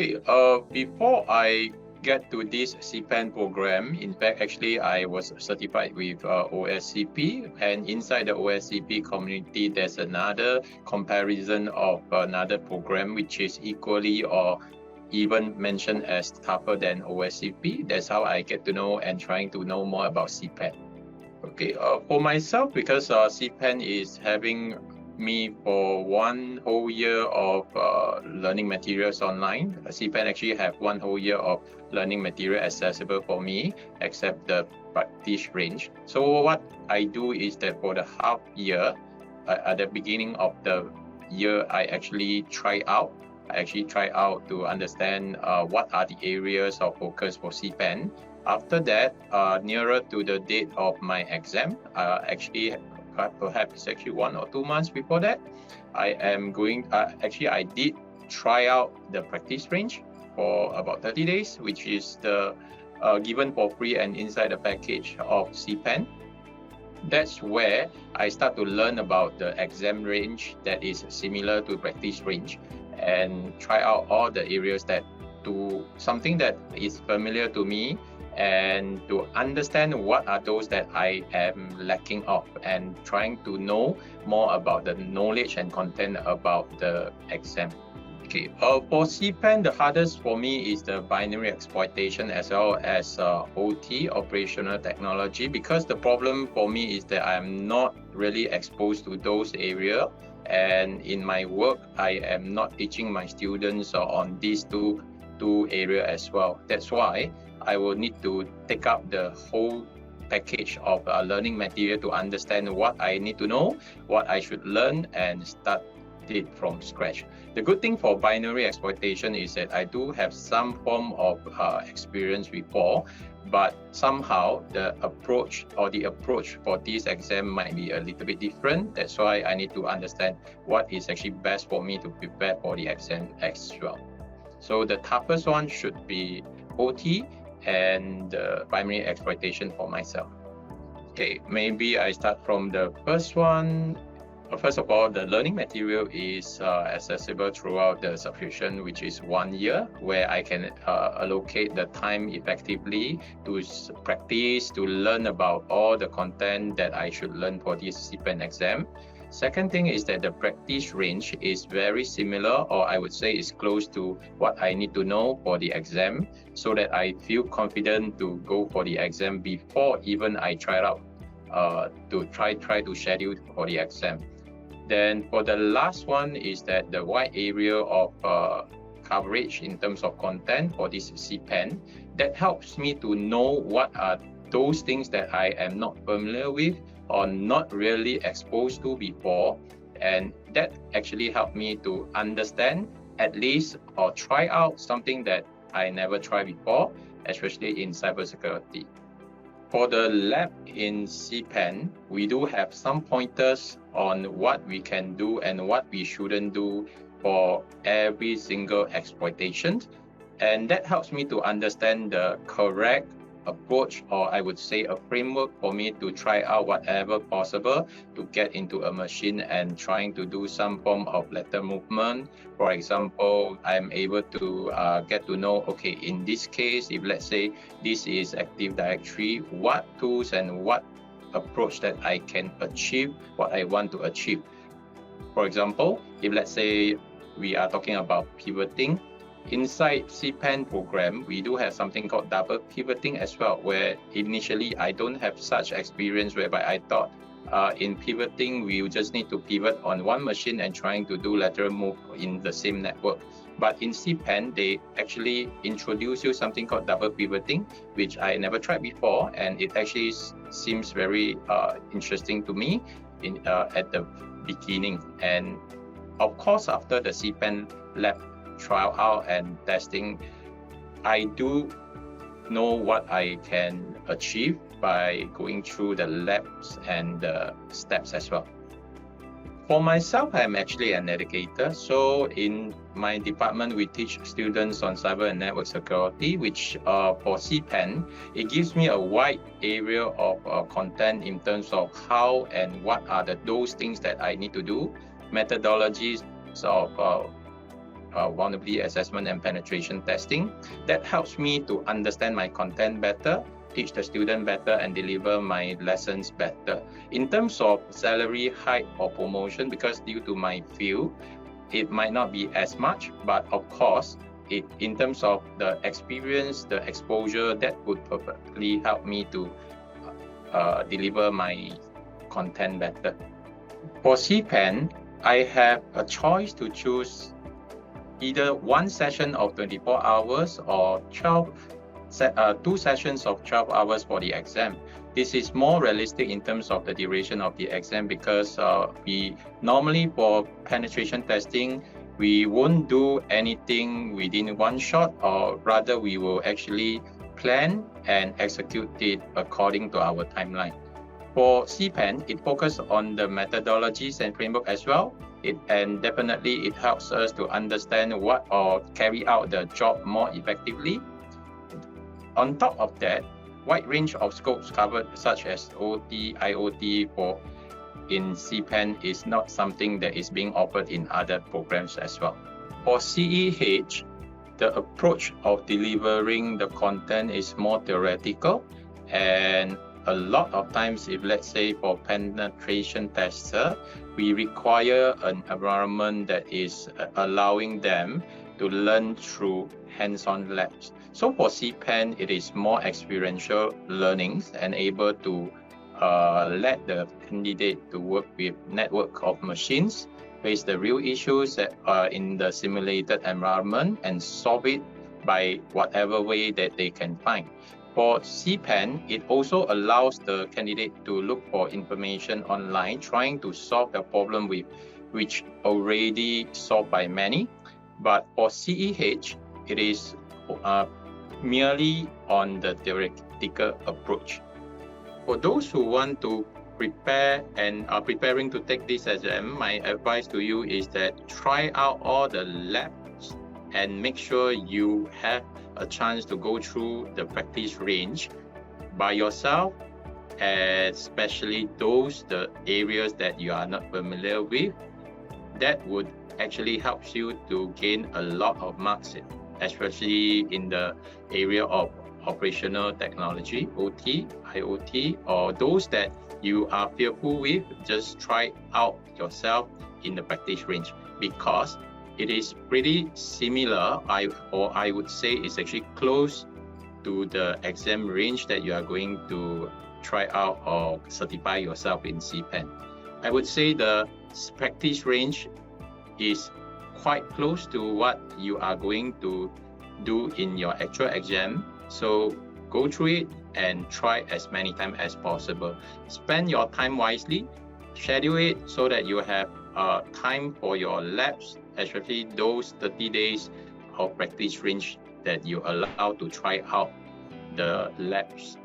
Okay, before I get to this CPENT program, in fact, actually, I was certified with OSCP, and inside the OSCP community, there's another comparison of another program which is equally or even mentioned as tougher than OSCP. That's how I get to know and trying to know more about CPENT. Okay, for myself, because CPENT is having me for 1 whole year of learning materials online. CPENT actually have 1 whole year of learning material accessible for me, except the practice range. So what I do is that for the half year, at the beginning of the year, I actually try out to understand what are the areas of focus for CPENT. After that, nearer to the date of my exam, perhaps 1 or 2 months before that, I am going, I did try out the practice range for about 30 days, which is the given for free and inside the package of CPENT. That's where I start to learn about the exam range that is similar to practice range and try out all the areas that to something that is familiar to me and to understand what are those that I am lacking of and trying to know more about the knowledge and content about the exam. Okay, for CPENT, the hardest for me is the binary exploitation as well as OT, operational technology, because the problem for me is that I'm not really exposed to those areas, and in my work, I am not teaching my students on these two areas as well. That's why I will need to take up the whole package of learning material to understand what I need to know, what I should learn, and start it from scratch. The good thing for binary exploitation is that I do have some form of experience before, but somehow the approach for this exam might be a little bit different. That's why I need to understand what is actually best for me to prepare for the exam as well. So the toughest one should be OT and binary exploitation for myself. Okay, maybe I start from the first one. First of all, the learning material is accessible throughout the subscription, which is 1 year, where I can allocate the time effectively to practice, to learn about all the content that I should learn for this CPENT exam. Second thing is that the practice range is very similar, or I would say is close to what I need to know for the exam, so that I feel confident to go for the exam before even I try out to try to schedule for the exam. Then for the last one is that the wide area of coverage in terms of content for this CPENT, that helps me to know what are those things that I am not familiar with or not really exposed to before, and that actually helped me to understand at least or try out something that I never tried before, especially in cybersecurity. For the lab in CPENT, we do have some pointers on what we can do and what we shouldn't do for every single exploitation, and that helps me to understand the correct approach, or I would say a framework for me to try out whatever possible to get into a machine and trying to do some form of lateral movement. For example, I'm able to get to know, okay, in this case, if let's say this is Active Directory, what tools and what approach that I can achieve what I want to achieve. For example, if let's say we are talking about pivoting, inside CPENT program, we do have something called double pivoting as well, where initially I don't have such experience, whereby I thought in pivoting, we just need to pivot on one machine and trying to do lateral move in the same network. But in CPENT, they actually introduce you something called double pivoting, which I never tried before, and it actually seems very interesting to me at the beginning. And of course, after the CPENT lab trial out and testing, I do know what I can achieve by going through the labs and the steps as well. For myself, I'm actually an educator. So in my department, we teach students on cyber and network security, which for CPENT, it gives me a wide area of content in terms of how and what are those things that I need to do, methodologies of vulnerability assessment and penetration testing. That helps me to understand my content better, teach the student better, and deliver my lessons better. In terms of salary hike or promotion, because due to my field, it might not be as much, but of course, in terms of the experience, the exposure, that would perfectly help me to deliver my content better. For CPENT, I have a choice to choose either one session of 24 hours or 2 sessions of 12 hours for the exam. This is more realistic in terms of the duration of the exam because we normally for penetration testing, we won't do anything within one shot, or rather we will actually plan and execute it according to our timeline. For CPENT, it focuses on the methodologies and framework as well. And definitely it helps us to understand what or carry out the job more effectively. On top of that, wide range of scopes covered such as OT, IoT in CPENT is not something that is being offered in other programs as well. For CEH, the approach of delivering the content is more theoretical, and a lot of times, if let's say for penetration tester, we require an environment that is allowing them to learn through hands-on labs. So for CPENT, it is more experiential learnings and able to let the candidate to work with network of machines, face the real issues that are in the simulated environment and solve it by whatever way that they can find. For CPENT, it also allows the candidate to look for information online, trying to solve the problem with which already solved by many. But for CEH, it is merely on the theoretical approach. For those who want to prepare and are preparing to take this exam, my advice to you is that try out all the labs and make sure you have a chance to go through the practice range by yourself, especially the areas that you are not familiar with. That would actually help you to gain a lot of marks, especially in the area of operational technology, OT, IoT, or those that you are fearful with. Just try out yourself in the practice range, because it is pretty similar, I would say it's actually close to the exam range that you are going to try out or certify yourself in CPENT. I would say the practice range is quite close to what you are going to do in your actual exam. So go through it and try as many times as possible. Spend your time wisely, schedule it so that you have time for your labs, especially those 30 days of practice range that you allow to try out the labs